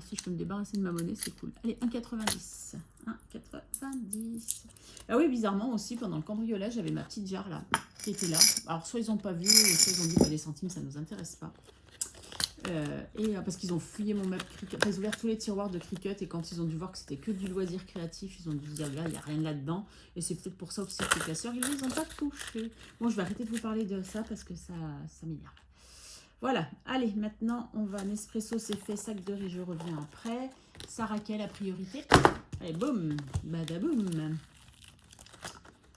A: si je peux me débarrasser de ma monnaie, c'est cool. Allez, 1,90. 1,90. 10. Ah oui, bizarrement aussi, pendant le cambriolage, j'avais ma petite jarre là, qui était là. Alors, soit ils n'ont pas vu, soit ils ont dit que les centimes, ça ne nous intéresse pas. Parce qu'ils ont fouillé mon meuble Cricut, ils ont ouvert tous les tiroirs de Cricut et quand ils ont dû voir que c'était que du loisir créatif, ils ont dû se dire là, il n'y a rien là-dedans. Et c'est peut-être pour ça aussi que les casseurs, ils les ont pas touchés. Bon, je vais arrêter de vous parler de ça parce que ça m'énerve. Voilà, allez, maintenant, on va... Nespresso, c'est fait, sac de riz, je reviens après. Saraquet, la priorité. Allez, boum, badaboum.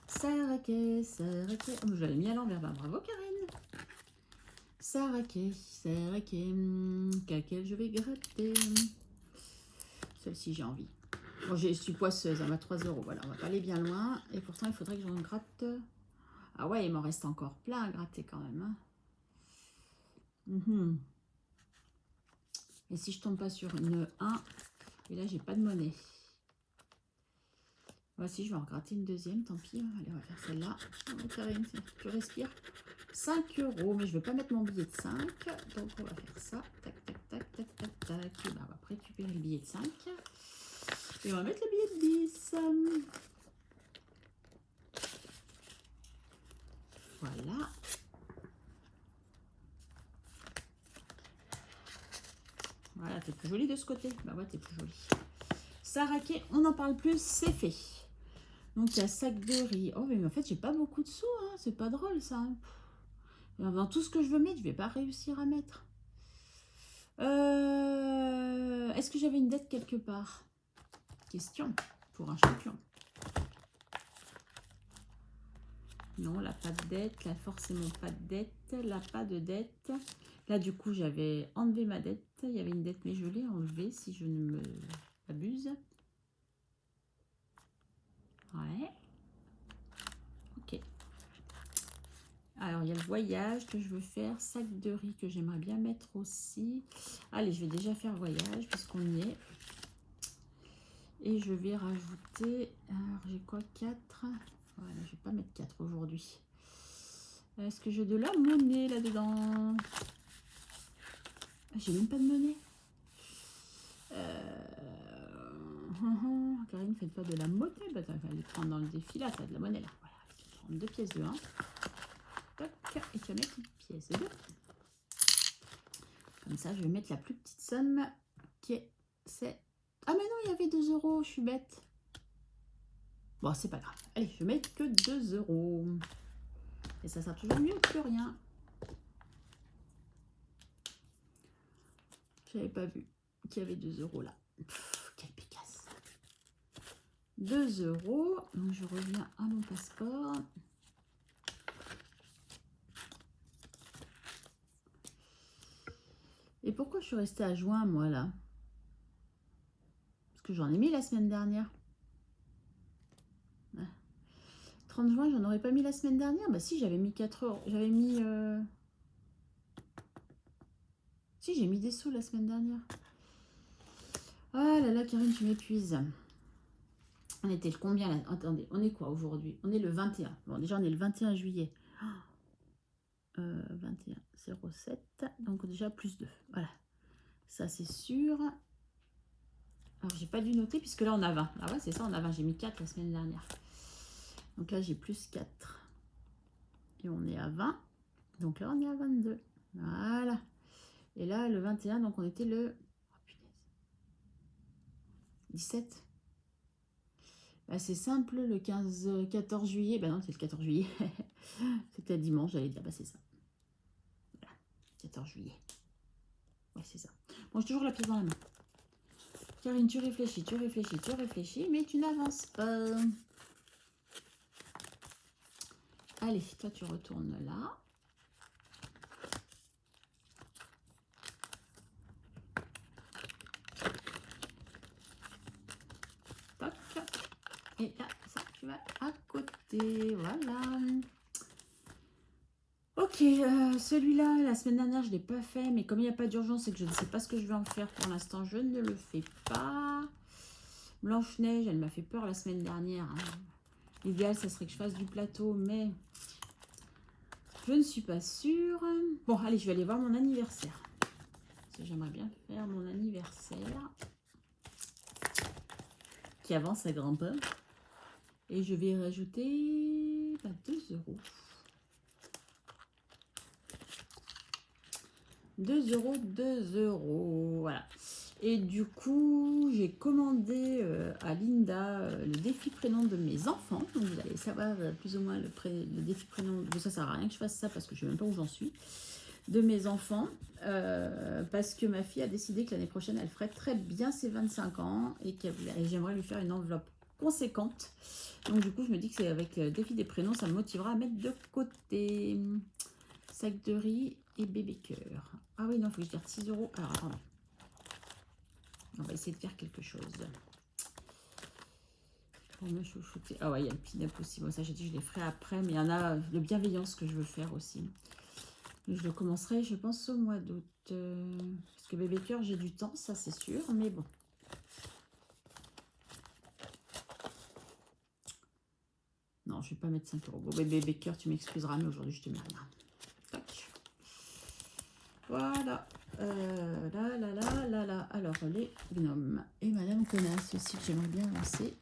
A: Saraquet. Oh, je l'avais mis à l'envers, bravo Karine. Saraquet, laquelle je vais gratter. Celle-ci, j'ai envie. Bon, je suis poisseuse, elle m'a 3 €. Voilà, on va pas aller bien loin. Et pourtant, il faudrait que j'en gratte. Ah ouais, il m'en reste encore plein à gratter quand même. Hein. Et si je tombe pas sur une 1, et là, j'ai pas de monnaie. Voici, je vais en gratter une deuxième, tant pis. Allez, on va faire celle-là. Oh, Karine, tu respires. 5 €, mais je ne vais pas mettre mon billet de 5. Donc, on va faire ça. Tac, tac, tac, tac, tac, tac. Et ben, on va récupérer le billet de 5. Et on va mettre le billet de 10. Voilà. Voilà, t'es plus jolie de ce côté. Bah ouais, t'es plus jolie. Saraquet, on n'en parle plus, c'est fait. Donc, il y a sac de riz. Oh, mais en fait, j'ai pas beaucoup de sous. Hein. C'est pas drôle, ça. Dans tout ce que je veux mettre, je vais pas réussir à mettre. Est-ce que j'avais une dette quelque part? Question pour un champion. Non, là, pas de dette. Là, forcément pas de dette. Là, pas de dette. Là, du coup, j'avais enlevé ma dette. Il y avait une dette, mais je l'ai enlevée, si je ne me abuse. Ouais. Ok. Alors, il y a le voyage que je veux faire. Sac de riz que j'aimerais bien mettre aussi. Allez, je vais déjà faire voyage puisqu'on y est. Et je vais rajouter... Alors, j'ai quoi? 4. Voilà, je ne vais pas mettre 4 aujourd'hui. Est-ce que j'ai de la monnaie là-dedans? J'ai même pas de monnaie. Karine, faites pas de la monnaie. Bah, tu vas aller prendre dans le défi là. Tu as de la monnaie là. Voilà, tu vas prendre 2 pièces de 1. Toc, et tu vas mettre une pièce de 2. Comme ça, je vais mettre la plus petite somme qui est... Ah mais non, il y avait 2 €, je suis bête. Bon, c'est pas grave. Allez, je vais mettre que 2 €. Et ça sera toujours mieux que rien. J'avais pas vu qu'il y avait 2 € là. Pff, quelle pécasse. 2 €. Donc, je reviens à mon passeport. Et pourquoi je suis restée à juin, moi, là? Parce que j'en ai mis la semaine dernière. 30 juin, j'en aurais pas mis la semaine dernière. Bah si, j'avais mis 4 €. J'avais mis... Si, j'ai mis des sous la semaine dernière. Ah là là, Karine, tu m'épuises. On était le combien là? Attendez, on est quoi aujourd'hui? On est le 21. Bon, déjà, on est le 21 juillet. 21, 07. Donc déjà, plus 2. Voilà. Ça, c'est sûr. Alors, j'ai pas dû noter puisque là, on a 20. Ah ouais, c'est ça, on a 20. J'ai mis 4 la semaine dernière. Donc là, j'ai plus 4. Et on est à 20. Donc là, on est à 22. Voilà. Et là, le 21, donc on était le... Oh, punaise. 17. Bah, c'est simple, le 14 juillet. Bah non, c'est le 14 juillet. C'était dimanche, j'allais dire. Bah, c'est ça. Voilà. 14 juillet. Ouais, c'est ça. Bon, j'ai toujours la pièce dans la main. Karine, tu réfléchis, mais tu n'avances pas. Allez, toi, tu retournes là. Toc. Et là, ça, tu vas à côté. Voilà. Ok, celui-là, la semaine dernière, je ne l'ai pas fait. Mais comme il n'y a pas d'urgence et que je ne sais pas ce que je vais en faire pour l'instant, je ne le fais pas. Blanche-Neige, elle m'a fait peur la semaine dernière. Hein. L'idéal, ça serait que je fasse du plateau, mais je ne suis pas sûre. Bon, allez, je vais aller voir mon anniversaire. J'aimerais bien faire mon anniversaire. Qui avance à grands pas. Et je vais rajouter 2 euros. 2 euros, 2 euros. Voilà. Et du coup, j'ai commandé à Linda le défi prénom de mes enfants. Donc, vous allez savoir plus ou moins le défi prénom. Bon, ça sert à rien que je fasse ça parce que je ne sais même pas où j'en suis. De mes enfants. Parce que ma fille a décidé que l'année prochaine, elle ferait très bien ses 25 ans. Et j'aimerais lui faire une enveloppe conséquente. Donc, du coup, je me dis que c'est avec le défi des prénoms, ça me motivera à mettre de côté. Sac de riz et bébé cœur. Ah oui, non, il faut que je garde 6 euros. Alors, attendez. On va essayer de faire quelque chose. Pour me chouchouter. Ah ouais, il y a le pin-up aussi. Bon, ça, j'ai dit, je les ferai après. Mais il y en a de bienveillance que je veux faire aussi. Mais je le commencerai, je pense, au mois d'août. Parce que bébé cœur, j'ai du temps, ça, c'est sûr. Mais bon. Non, je ne vais pas mettre 5 euros. Bon, bébé cœur, tu m'excuseras, mais aujourd'hui, je te mets rien. Tac. Voilà. Là. Alors, les gnomes. Et Madame Connasse aussi, que j'aimerais bien lancer.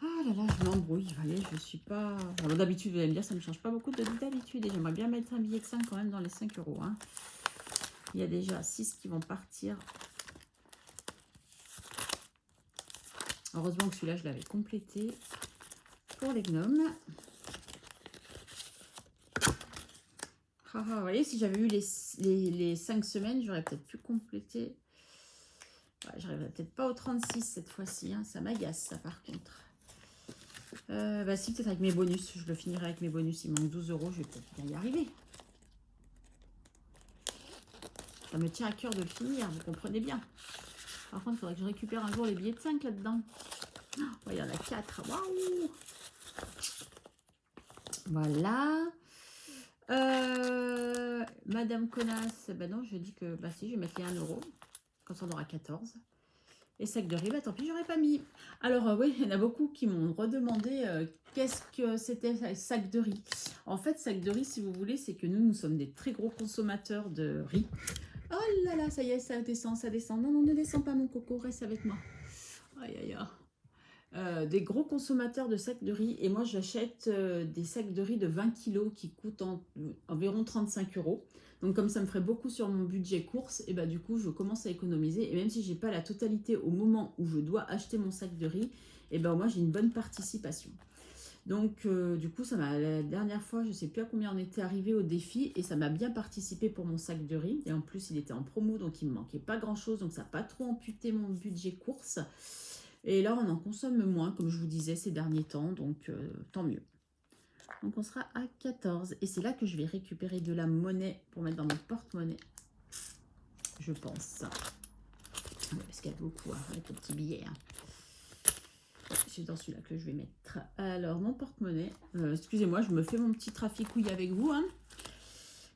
A: Ah là là, je m'embrouille. Vous voyez, je suis pas... Bon, d'habitude, vous allez me dire, ça ne me change pas beaucoup de d'habitude. Et j'aimerais bien mettre un billet de 5 quand même dans les 5 euros. Hein. Il y a déjà 6 qui vont partir. Heureusement que celui-là, je l'avais complété pour les gnomes. Vous voyez, si j'avais eu les 5 semaines, j'aurais peut-être pu compléter. Ouais, j'arriverai peut-être pas au 36 cette fois-ci. Hein. Ça m'agace, ça, par contre. Bah si, peut-être avec mes bonus. Je le finirai avec mes bonus. Il manque 12 euros. Je vais peut-être bien y arriver. Ça me tient à cœur de le finir. Vous comprenez bien. Par contre, il faudrait que je récupère un jour les billets de 5 là-dedans. Oh, il y en a 4. Waouh! Voilà. Madame Connasse, ben non, je dis que, bah si, je vais mettre les 1 euro. Comme ça, on aura 14. Et sac de riz, bah tant pis, j'aurais pas mis. Alors, oui, il y en a beaucoup qui m'ont redemandé qu'est-ce que c'était sac de riz. En fait, sac de riz, si vous voulez, c'est que nous sommes des très gros consommateurs de riz. Oh là là, ça y est, ça descend, ça descend. Non, non, ne descends pas, mon coco, reste avec moi. Aïe, aïe, aïe. Des gros consommateurs de sacs de riz et moi j'achète des sacs de riz de 20 kilos qui coûtent environ 35 euros. Donc comme ça me ferait beaucoup sur mon budget course, et bah du coup je commence à économiser et même si j'ai pas la totalité au moment où je dois acheter mon sac de riz, et ben moi j'ai une bonne participation. Donc du coup la dernière fois je sais plus à combien on était arrivé au défi et ça m'a bien participé pour mon sac de riz et en plus il était en promo donc il me manquait pas grand chose donc ça n'a pas trop amputé mon budget course. Et là, on en consomme moins, comme je vous disais, ces derniers temps, donc tant mieux. Donc, on sera à 14. Et c'est là que je vais récupérer de la monnaie pour mettre dans mon porte-monnaie, je pense. Ouais, parce qu'il y a beaucoup, hein, avec le petit billet. Hein. C'est dans celui-là que je vais mettre. Alors, mon porte-monnaie. Excusez-moi, je me fais mon petit traficouille avec vous. Hein.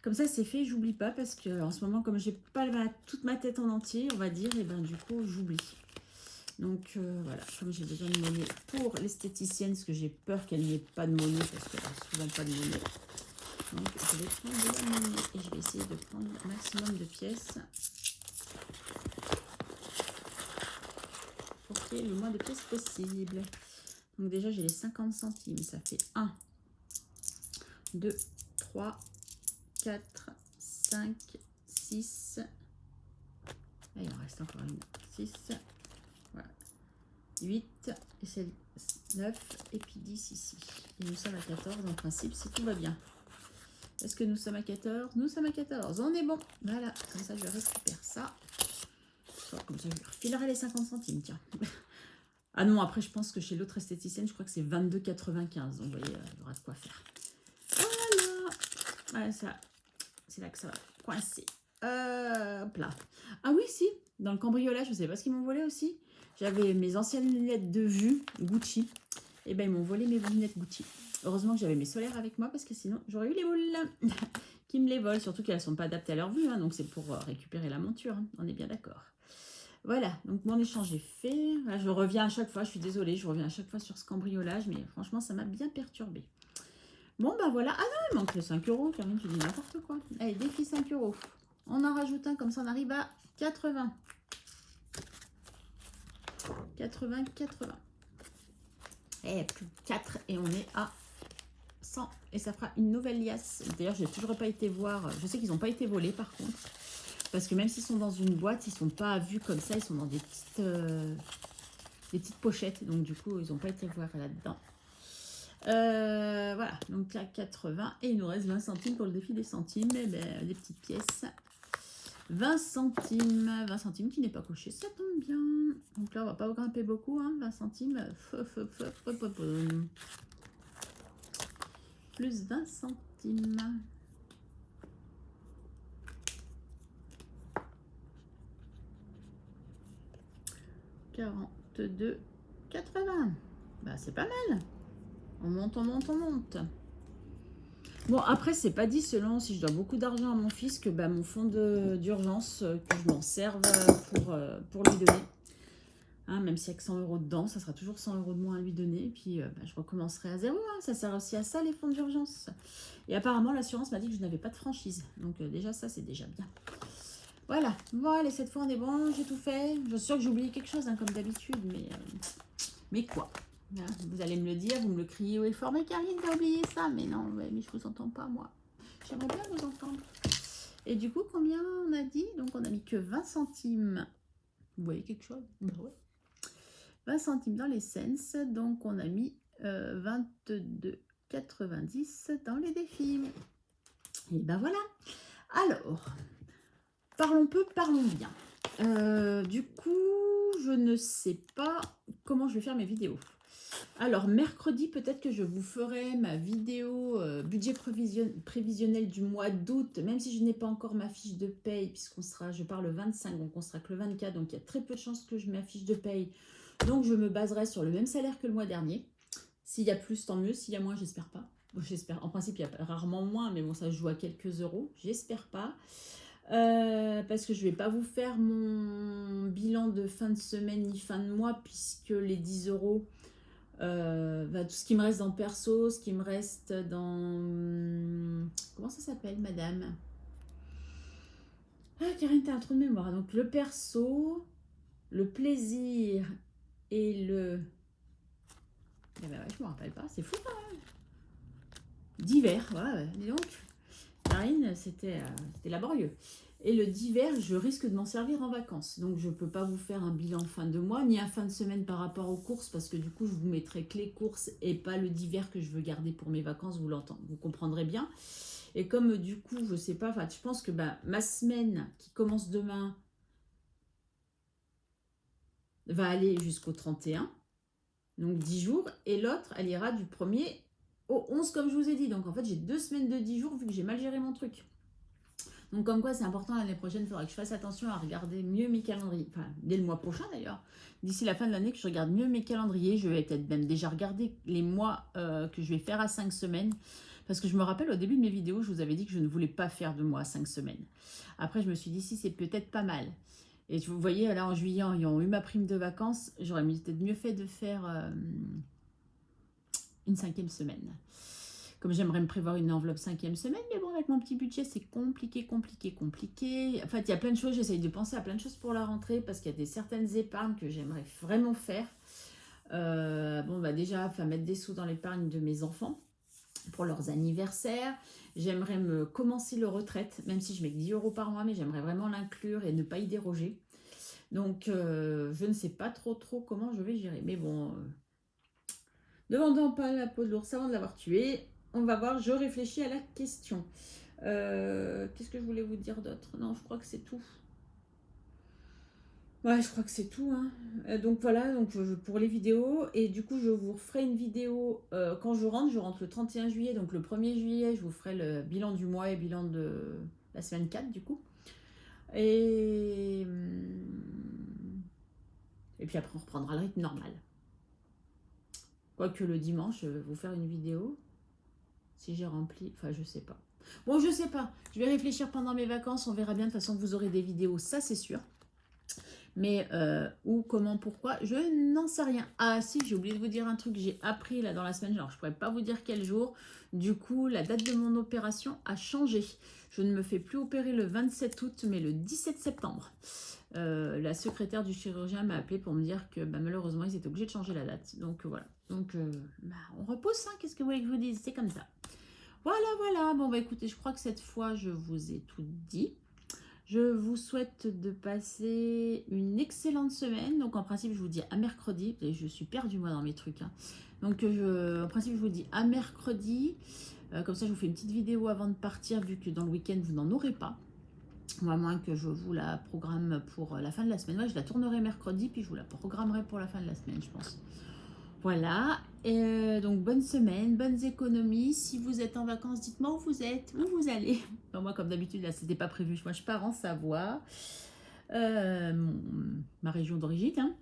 A: Comme ça, c'est fait, j'oublie pas, parce que en ce moment, comme j'ai pas toute ma tête en entier, on va dire, et ben du coup, j'oublie. Donc voilà, comme j'ai besoin de monnaie pour l'esthéticienne, parce que j'ai peur qu'elle n'y ait pas de monnaie, parce qu'elle n'a souvent pas de monnaie. Donc je vais prendre de la monnaie et je vais essayer de prendre un maximum de pièces. Pour qu'il y ait le moins de pièces possible. Donc déjà j'ai les 50 centimes, ça fait 1, 2, 3, 4, 5, 6. Là il en reste encore une, 6. Voilà. 8 et c'est 9 et puis 10 ici. Et nous sommes à 14 en principe si tout va bien. Est-ce que nous sommes à 14? Nous sommes à 14. On est bon. Voilà. Comme ça, je récupère ça. Comme ça, je lui refilerai les 50 centimes. Tiens. Ah non, après, je pense que chez l'autre esthéticienne, je crois que c'est 22,95. Donc, vous voyez, il y aura de quoi faire. Voilà. Voilà, ça. C'est là que ça va coincer. Hop là. Ah oui, si. Dans le cambriolage, je ne sais pas ce qu'ils m'ont volé aussi. J'avais mes anciennes lunettes de vue Gucci. Et ben ils m'ont volé mes lunettes Gucci. Heureusement que j'avais mes solaires avec moi parce que sinon j'aurais eu les boules qui me les volent. Surtout qu'elles ne sont pas adaptées à leur vue. Hein, donc c'est pour récupérer la monture. Hein, on est bien d'accord. Voilà, donc mon échange est fait. Là, je reviens à chaque fois, je suis désolée, je reviens à chaque fois sur ce cambriolage. Mais franchement, ça m'a bien perturbée. Bon, ben voilà. Ah non, il manque les 5 euros. Karine, tu dis n'importe quoi. Allez, défi 5 euros. On en rajoute un, comme ça on arrive à 80. 80. Et plus 4 et on est à 100. Et ça fera une nouvelle liasse. D'ailleurs, j'ai toujours pas été voir. Je sais qu'ils n'ont pas été volés par contre. Parce que même s'ils sont dans une boîte, ils sont pas vus comme ça. Ils sont dans des petites pochettes. Donc du coup, ils n'ont pas été voir là-dedans. Voilà, donc là 80 et il nous reste 20 centimes pour le défi des centimes. Et ben, des petites pièces. 20 centimes qui n'est pas coché, ça tombe bien. Donc là, on va pas grimper beaucoup, hein, 20 centimes. Plus 20 centimes. « 42,80 ». Bah, c'est pas mal. On monte, on monte, on monte. Bon, après, c'est pas dit selon si je dois beaucoup d'argent à mon fils que bah, mon fonds d'urgence, que je m'en serve pour lui donner. Hein, même s'il n'y a que 100 € dedans, ça sera toujours 100 € de moins à lui donner. Et puis, bah, je recommencerai à zéro. Hein, ça sert aussi à ça, les fonds d'urgence. Et apparemment, l'assurance m'a dit que je n'avais pas de franchise. Donc, déjà, ça, c'est déjà bien. Voilà. Bon, allez, cette fois, on est bon. J'ai tout fait. Je suis sûre que j'ai oublié quelque chose, hein, comme d'habitude. Mais quoi? Vous allez me le dire, vous me le criez haut et fort. Mais Karine, t'as oublié ça. Mais non, mais je vous entends pas, moi. J'aimerais bien vous entendre. Et du coup, combien on a dit? Donc, on a mis que 20 centimes. Vous voyez quelque chose? Bah ouais. 20 centimes dans les cents. Donc, on a mis 22,90 dans les défis. Et ben voilà. Alors, parlons peu, parlons bien. Du coup, je ne sais pas comment je vais faire mes vidéos. Alors, mercredi, peut-être que je vous ferai ma vidéo budget prévisionnel du mois d'août, même si je n'ai pas encore ma fiche de paye, je pars le 25, donc on sera que le 24, donc il y a très peu de chances que je mette ma fiche de paye. Donc, je me baserai sur le même salaire que le mois dernier. S'il y a plus, tant mieux. S'il y a moins, j'espère pas. Bon, j'espère. En principe, il y a rarement moins, mais bon, ça se joue à quelques euros. J'espère pas. Parce que je ne vais pas vous faire mon bilan de fin de semaine ni fin de mois, puisque les 10 €, tout ce qui me reste dans perso, ce qui me reste dans... Comment ça s'appelle, madame? Ah, Karine, t'as un trou de mémoire. Donc, le perso, le plaisir et le... Eh ben ouais, je me rappelle pas, c'est fou quand même. Divers, ouais, dis donc. Karine, c'était laborieux. Et le divers, je risque de m'en servir en vacances. Donc, je ne peux pas vous faire un bilan fin de mois, ni un fin de semaine par rapport aux courses, parce que du coup, je vous mettrai que les courses et pas le divers que je veux garder pour mes vacances, vous comprendrez bien. Et comme du coup, je sais pas, je pense que ma semaine qui commence demain va aller jusqu'au 31, donc 10 jours, et l'autre, elle ira du 1er au 11, comme je vous ai dit. Donc, en fait, j'ai 2 semaines de 10 jours, vu que j'ai mal géré mon truc. Donc, comme quoi, c'est important, l'année prochaine, il faudra que je fasse attention à regarder mieux mes calendriers. Enfin, dès le mois prochain, d'ailleurs. D'ici la fin de l'année, que je regarde mieux mes calendriers. Je vais peut-être même déjà regarder les mois que je vais faire à 5 semaines. Parce que je me rappelle, au début de mes vidéos, je vous avais dit que je ne voulais pas faire de mois à 5 semaines. Après, je me suis dit, si, c'est peut-être pas mal. Et vous voyez, là, en juillet, ayant eu ma prime de vacances, j'aurais peut-être mieux fait de faire une 5e semaine. Comme j'aimerais me prévoir une enveloppe 5e semaine, mais bon, avec mon petit budget, c'est compliqué. En fait, il y a plein de choses, j'essaye de penser à plein de choses pour la rentrée, parce qu'il y a certaines épargnes que j'aimerais vraiment faire. Déjà, mettre des sous dans l'épargne de mes enfants, pour leurs anniversaires. J'aimerais me commencer le retraite, même si je mets que 10 € par mois, mais j'aimerais vraiment l'inclure et ne pas y déroger. Donc, je ne sais pas trop comment je vais gérer. Mais bon, ne vendons pas la peau de l'ours avant de l'avoir tué. On va voir, je réfléchis à la question. Qu'est-ce que je voulais vous dire d'autre? Non, je crois que c'est tout. Ouais, je crois que c'est tout. Hein. Donc voilà, pour les vidéos. Et du coup, je vous referai une vidéo quand je rentre. Je rentre le 31 juillet. Donc le 1er juillet, je vous ferai le bilan du mois et bilan de la semaine 4 du coup. Et puis après, on reprendra le rythme normal. Quoique le dimanche, je vais vous faire une vidéo. Si j'ai rempli, je sais pas. Bon, je sais pas. Je vais réfléchir pendant mes vacances. On verra bien. De toute façon, vous aurez des vidéos, ça c'est sûr. Mais où, comment, pourquoi, je n'en sais rien. Ah si, j'ai oublié de vous dire un truc. J'ai appris là dans la semaine. Alors, je pourrais pas vous dire quel jour. Du coup, la date de mon opération a changé. Je ne me fais plus opérer le 27 août, mais le 17 septembre. la secrétaire du chirurgien m'a appelé pour me dire que malheureusement, ils étaient obligés de changer la date. Donc voilà. Donc on repousse, hein, qu'est-ce que vous voulez que je vous dise? C'est comme ça. Voilà, voilà. Bon, écoutez, je crois que cette fois, je vous ai tout dit. Je vous souhaite de passer une excellente semaine. Donc en principe, je vous dis à mercredi. Et je suis perdue, moi, dans mes trucs. Hein. Donc en principe, je vous dis à mercredi. Comme ça, je vous fais une petite vidéo avant de partir, vu que dans le week-end, vous n'en aurez pas. Ou à moins que je vous la programme pour la fin de la semaine. Ouais, je la tournerai mercredi, puis je vous la programmerai pour la fin de la semaine, je pense. Voilà. Donc, bonne semaine, bonnes économies. Si vous êtes en vacances, dites-moi où vous êtes, où vous allez. Non, moi, comme d'habitude, là, c'était pas prévu. Moi, je pars en Savoie. Ma région d'origine, hein,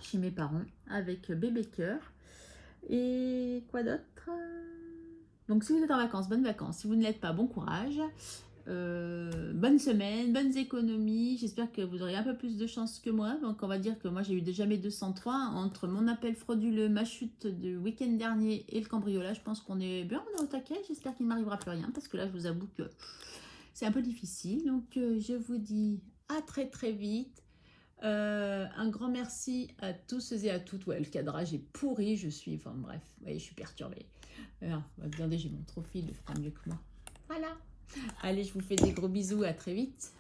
A: chez mes parents, avec bébé cœur. Et quoi d'autre? Donc, si vous êtes en vacances, bonnes vacances. Si vous ne l'êtes pas, bon courage. Bonne semaine, bonnes économies. J'espère que vous aurez un peu plus de chance que moi. Donc, on va dire que moi, j'ai eu déjà mes 203. Entre mon appel frauduleux, ma chute du week-end dernier et le cambriolage, je pense qu'on est bien, on est au taquet. J'espère qu'il ne m'arrivera plus rien parce que là, je vous avoue que c'est un peu difficile. Donc, je vous dis à très très vite. Un grand merci à tous et à toutes. Ouais, le cadrage est pourri. Je suis, enfin bref, ouais, je suis perturbée. Regardez, j'ai mon trophée, il le fera mieux que moi. Voilà. Allez, je vous fais des gros bisous, à très vite.